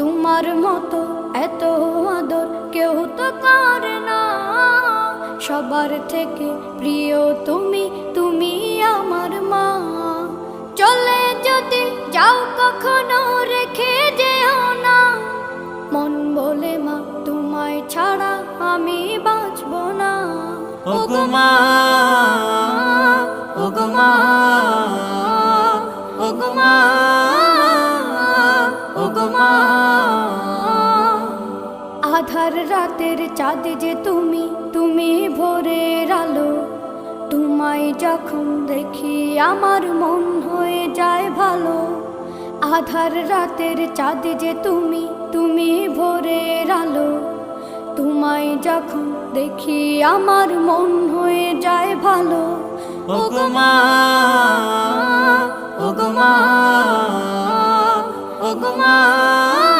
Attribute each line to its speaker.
Speaker 1: তোমার মতো এত আদর কেউ তো করে না। সবার থেকে প্রিয় তুমি, তুমি আমার মা। চলে যদি যাও কখনো রেখে যেও না, মন বলে মা তোমায় ছাড়া আমি বাঁচব না।
Speaker 2: ওগো মা, ওগো মা, ওগো মা, ওগো মা।
Speaker 1: আধার রাতের চাঁদ যে তুমি, তুমি ভোরের আলো। তোমায় যখন দেখি আমার মন হয়ে যায় ভালো। আধার রাতের চাঁদ যে তুমি, তুমি ভোরের আলো। তোমায় যখন দেখি আমার মন হয়ে যায় ভালো।
Speaker 2: ওগো মা, ওগো মা, ওগো মা।